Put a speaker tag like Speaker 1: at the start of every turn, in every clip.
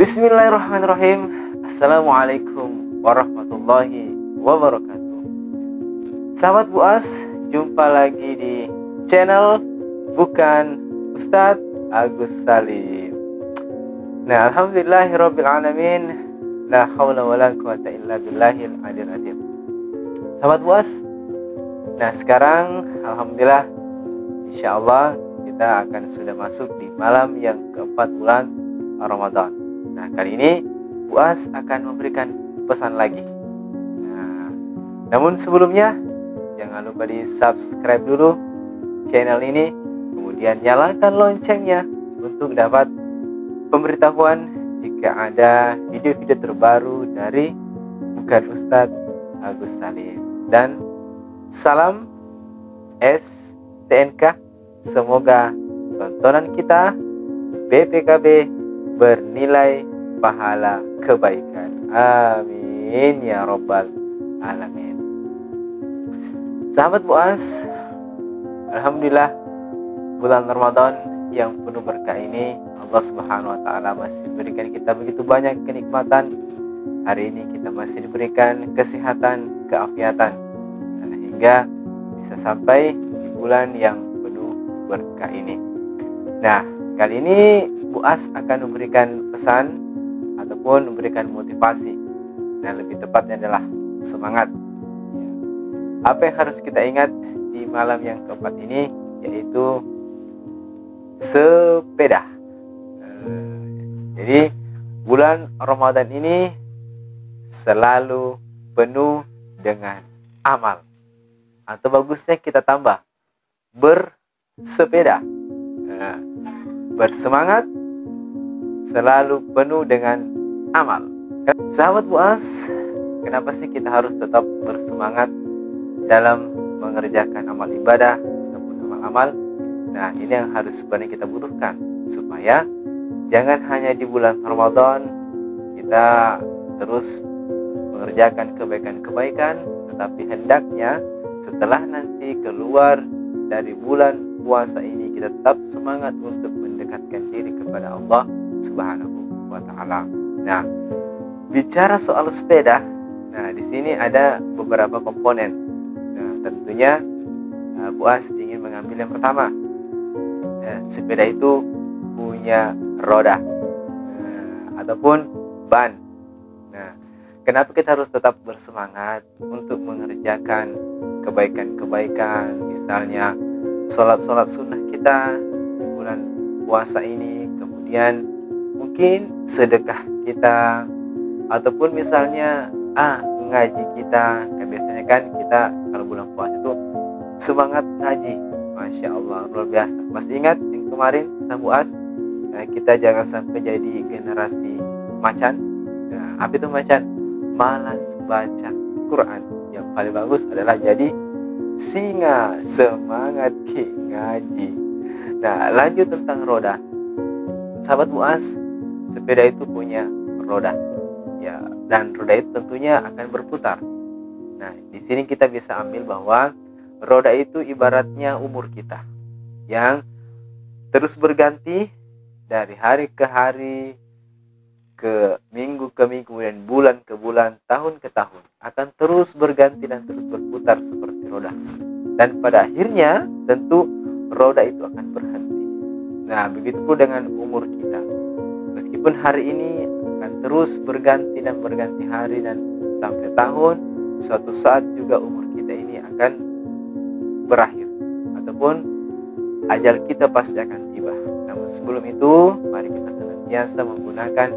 Speaker 1: Bismillahirrahmanirrahim. Assalamualaikum warahmatullahi wabarakatuh. Sahabat Buas, jumpa lagi di channel Bukan Ustadz Agus Salim. Nah, alhamdulillahirabbil alamin. La haula wala quwata illa billahil aliyil azim. Sahabat Buas, nah sekarang alhamdulillah insyaallah kita akan sudah masuk di malam yang keempat bulan Ramadan. Nah, kali ini Buas akan memberikan pesan lagi. Nah, namun sebelumnya jangan lupa di subscribe dulu channel ini, kemudian nyalakan loncengnya untuk dapat pemberitahuan jika ada video-video terbaru dari Bukan Ustadz Agus Salim. Dan salam STNK, semoga tontonan kita BPKB bernilai pahala kebaikan. Amin ya robbal alamin. Sahabat Buas, alhamdulillah bulan Ramadan yang penuh berkah ini Allah Subhanahu wa taala masih berikan kita begitu banyak kenikmatan. Hari ini kita masih diberikan kesehatan, keafiatan, hingga bisa sampai di bulan yang penuh berkah ini. Nah, kali ini Buas akan memberikan pesan ataupun memberikan motivasi, dan lebih tepatnya adalah semangat. Apa yang harus kita ingat di malam yang keempat ini, yaitu sepeda. Jadi bulan Ramadan ini selalu penuh dengan amal, atau bagusnya kita tambah bersepeda. Bersemangat selalu penuh dengan amal. Sahabat Buas, kenapa sih kita harus tetap bersemangat dalam mengerjakan amal ibadah ataupun amal-amal? Nah, ini yang harus sebenarnya kita butuhkan, supaya jangan hanya di bulan Ramadan kita terus mengerjakan kebaikan-kebaikan, tetapi hendaknya setelah nanti keluar dari bulan puasa ini kita tetap semangat untuk mendekatkan diri kepada Allah Subhanahu wa taala. Nah, bicara soal sepeda, nah di sini ada beberapa komponen. Nah, tentunya Buas ingin mengambil yang pertama. Sepeda itu punya roda ataupun ban. Nah, kenapa kita harus tetap bersemangat untuk mengerjakan kebaikan-kebaikan, misalnya sholat sunnah kita di bulan puasa ini, kemudian mungkin sedekah kita, ataupun misalnya ngaji kita. Kan biasanya kan kita kalau bulan puasa itu semangat ngaji, Masya Allah, luar biasa. Masih ingat yang kemarin sama Buas, kita jangan sampai jadi generasi macan. Nah, apa itu macan? Malas baca Quran. Yang paling bagus adalah jadi singa, semangat ngaji. Nah, lanjut tentang roda. Sahabat Buas, sepeda itu punya roda, ya, dan roda itu tentunya akan berputar. Nah, di sini kita bisa ambil bahwa roda itu ibaratnya umur kita yang terus berganti dari hari ke hari, ke minggu ke minggu, kemudian bulan ke bulan, tahun ke tahun, akan terus berganti dan terus berputar seperti roda. Dan pada akhirnya tentu roda itu akan berhenti. Nah, begitu pula dengan umur kita. Meskipun hari ini akan terus berganti dan berganti hari dan sampai tahun, suatu saat juga umur kita ini akan berakhir, ataupun ajal kita pasti akan tiba. Namun sebelum itu, mari kita senantiasa menggunakan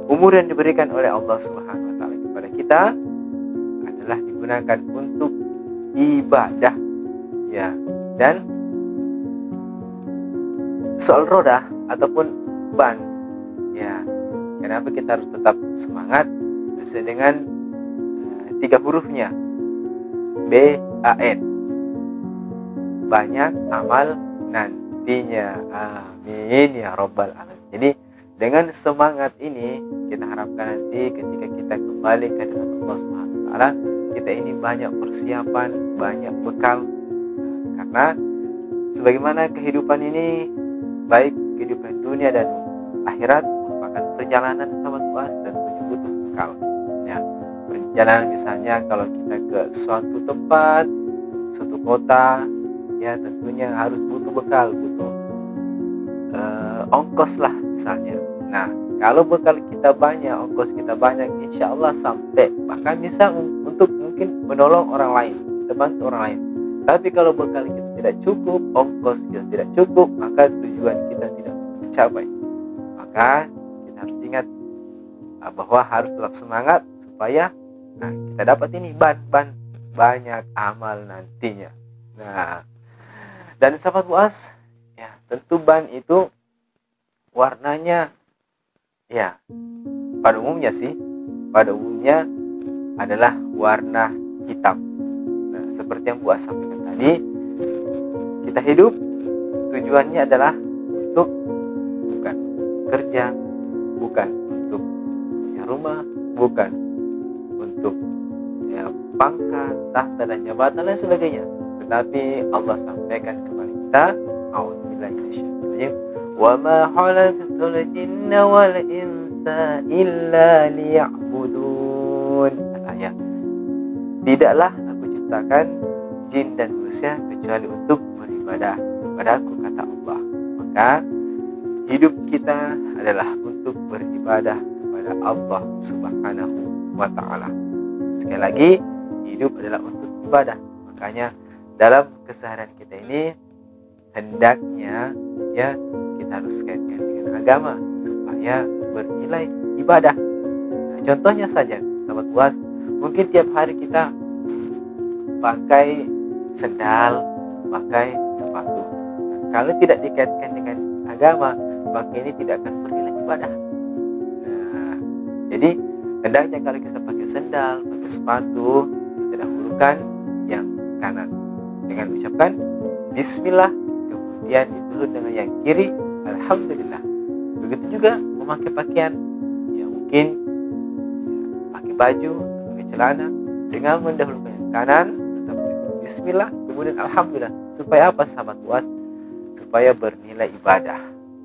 Speaker 1: umur yang diberikan oleh Allah Subhanahu wa taala kepada kita adalah digunakan untuk ibadah, ya. Dan soal roda ataupun ban, ya, kenapa kita harus tetap semangat sesuai dengan 3 hurufnya, BAN, banyak amal nantinya. Amin ya robbal alamin. Jadi dengan semangat ini kita harapkan nanti ketika kita kembali ke hadapan Allah Subhanahu wa taala, kita ini banyak persiapan, banyak bekal. Karena sebagaimana kehidupan ini, baik kehidupan dunia dan akhirat, melaksanakan perjalanan sahabat puas tentunya butuh bekal. Ya, perjalanan misalnya kalau kita ke suatu tempat, suatu kota, ya tentunya harus butuh bekal, butuh ongkos lah misalnya. Nah, kalau bekal kita banyak, ongkos kita banyak, insya Allah sampai, bahkan bisa untuk mungkin menolong orang lain, kita bantu orang lain. Tapi kalau bekal kita tidak cukup, ongkos kita tidak cukup, maka tujuan kita tidak tercapai. Maka kita harus ingat bahwa harus tetap semangat supaya kita dapat ini banyak amal nantinya. Nah, dan sahabat puas, ya tentu ban itu warnanya, ya pada umumnya adalah warna hitam. Nah, seperti yang Buas sampaikan tadi, kita hidup tujuannya adalah untuk bukan kerja, bukan untuk punya rumah, bukan untuk pangkat, tahta dan jabatan dan sebagainya. Tetapi Allah sampaikan kepada kita, a'udzubillahi minasyaitonir rajim, wa ma khalaqtul jinna wal insa illa liya'budun. Ayat. Tidaklah aku ciptakan jin dan manusia kecuali untuk beribadah kepadaku, kata Allah. Maka hidup kita adalah untuk beribadah kepada Allah Subhanahu wa ta'ala. Sekali lagi, hidup adalah untuk ibadah. Makanya dalam keseharian kita ini hendaknya ya kita harus kaitkan dengan agama supaya bernilai ibadah. Nah, contohnya saja, sahabat puas, mungkin tiap hari kita pakai sendal, pakai sepatu. Nah, kalau tidak dikaitkan dengan agama, maka ini tidak akan bernilai ibadah. Nah, jadi hendaknya kalau kita pakai sendal, pakai sepatu, kita dahulukan yang kanan dengan ucapkan Bismillah, kemudian ditutup dengan yang kiri Alhamdulillah. Begitu juga memakai pakaian, ya mungkin pakai baju, pakai celana, dengan mendahulukan yang kanan, tetap Bismillah, kemudian Alhamdulillah. Supaya apa sahabat puas? Supaya bernilai ibadah.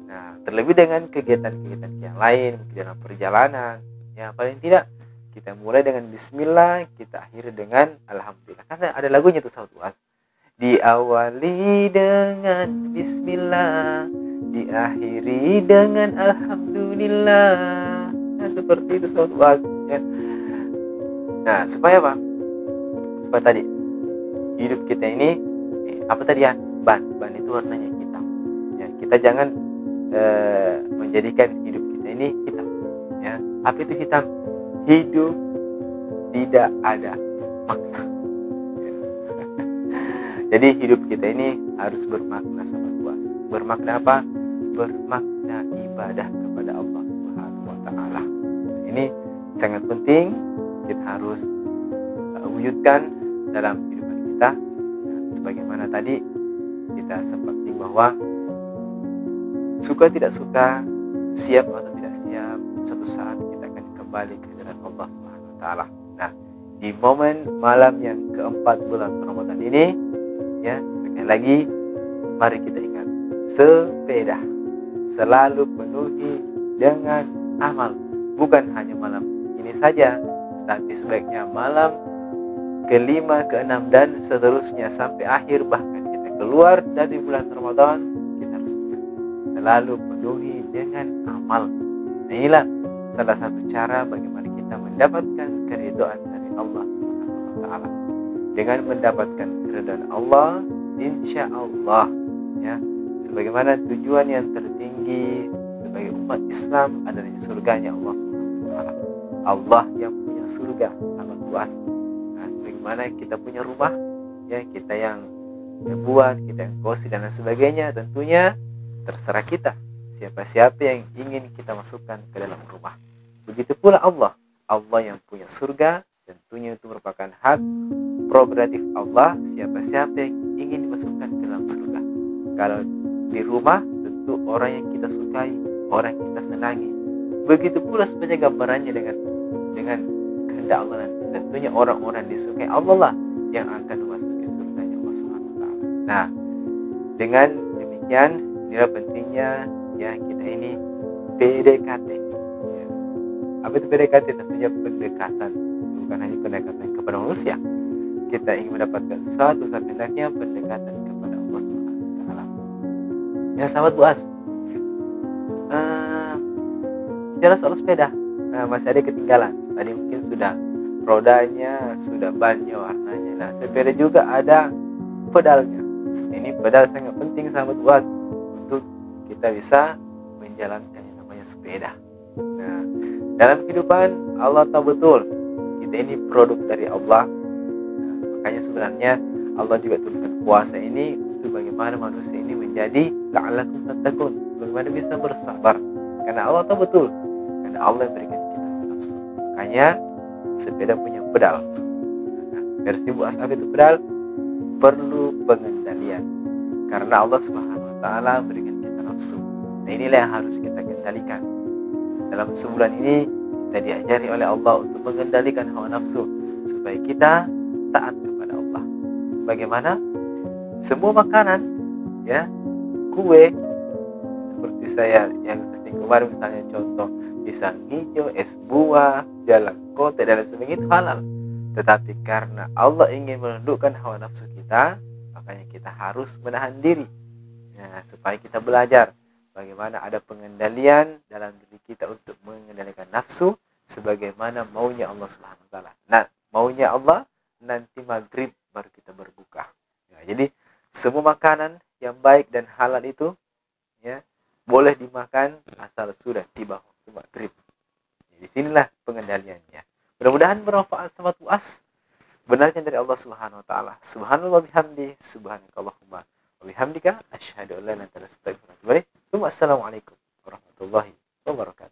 Speaker 1: Nah, terlebih dengan kegiatan-kegiatan yang lain, dalam perjalanan, ya paling tidak kita mulai dengan Bismillah, kita akhiri dengan Alhamdulillah. Karena ada lagunya tuh sahabat puas. Diawali dengan Bismillah, diakhiri dengan Alhamdulillah. Nah, seperti itu sahabat puas. Ya. Nah, supaya apa? Supaya tadi hidup kita ini apa tadi ya? Ban itu warnanya hitam. Ya, kita jangan menjadikan hidup kita ini hitam. Ya, apa itu hitam? Hidup tidak ada makna. Ya. Jadi hidup kita ini harus bermakna sahabat puas. Bermakna apa? Bermakna ibadah kepada Allah Subhanahu wa ta'ala. Ini sangat penting, kita harus wujudkan dalam kehidupan kita. Nah, sebagaimana tadi kita sempat singgung bahwa suka tidak suka, siap atau tidak siap, suatu saat kita akan kembali ke hadirat Allah Subhanahu wa ta'ala. Nah, di momen malam yang keempat bulan Ramadan ini, ya sekali lagi mari kita ingat, sepeda selalu penuhi dengan amal. Bukan hanya malam ini saja, tapi sebaiknya malam kelima, keenam dan seterusnya sampai akhir, bahkan kita keluar dari bulan Ramadan, kita harus selalu penuhi dengan amal. Nah, inilah salah satu cara bagaimana kita mendapatkan keridhaan dari Allah Subhanahu wa ta'ala. Dengan mendapatkan keridhaan Allah, insya Allah ya, sebagaimana tujuan yang tertinggi sebagai umat Islam adalah surganya Allah Subhanahu wa ta'ala. Allah yang punya surga sangat luas. Nah, sebagaimana kita punya rumah, ya kita yang buat, kita yang kosi dan lain sebagainya, tentunya terserah kita siapa-siapa yang ingin kita masukkan ke dalam rumah. Begitu pula Allah yang punya surga, tentunya itu merupakan hak prerogatif Allah, siapa-siapa yang ingin dimasukkan ke dalam surga. Kalau di rumah, tentu orang yang kita sukai, orang yang kita senangi. Begitu pula sebenarnya gambarannya dengan kehendak Allah, nanti tentunya orang-orang disukai Allah lah yang akan memasuki surganya Allah Subhanahu wa ta'ala. Nah, dengan demikian inilah pentingnya ya kita ini PDKT. Apa itu PDKT? Tentunya pendekatan, bukan hanya pendekatan kepada manusia. Kita ingin mendapatkan sesuatu, tapi hendaknya pendekatan kepada Allah Subhanahu wa taala. Ya sahabat buas, bicara soal sepeda, masih ada ketinggalan. Tadi mungkin sudah rodanya, sudah bannya, warnanya. Nah, sepeda juga ada pedalnya. Ini pedal sangat penting sahabat buas untuk kita bisa menjalankan yang namanya sepeda. Nah, dalam kehidupan Allah tahu betul kita ini produk dari Allah. Nah, makanya sebenarnya Allah juga turunkan puasa ini untuk bagaimana manusia ini menjadi la'allakum tattaqun, bagaimana bisa bersabar. Karena Allah tahu betul, karena Allah yang berikan kita nafsu. Makanya sepeda punya pedal. Nah, versi buas apa itu pedal? Perlu pengendalian. Karena Allah Subhanahu wa taala berikan kita nafsu. Nah, inilah yang harus kita kendalikan. Dalam sebulan ini kita diajari oleh Allah untuk mengendalikan hawa nafsu supaya kita taat kepada Allah. Bagaimana? Semua makanan, ya, kue seperti saya yang sering kemarin misalnya contoh pisang hijau, es buah, jalan kote dan lain sebagainya itu halal. Tetapi karena Allah ingin menundukkan hawa nafsu kita, makanya kita harus menahan diri. Nah, supaya kita belajar bagaimana ada pengendalian dalam diri kita untuk mengendalikan nafsu sebagaimana maunya Allah Subhanahu wa taala. Nah, maunya Allah nanti maghrib baru kita berbuka. Ya, jadi semua makanan yang baik dan halal itu, ya, boleh dimakan asal sudah tiba waktu maghrib. Di sinilah pengendaliannya. Mudah-mudahan bermanfaat sahabat UAS. Benarnya dari Allah Subhanahu wa taala. Subhanallah bihamdi, subhanakallahumma wa bihamdika asyhadu an la ilaha illa anta astaghfiruka wa atubu ilaik. Assalamualaikum warahmatullahi wabarakatuh.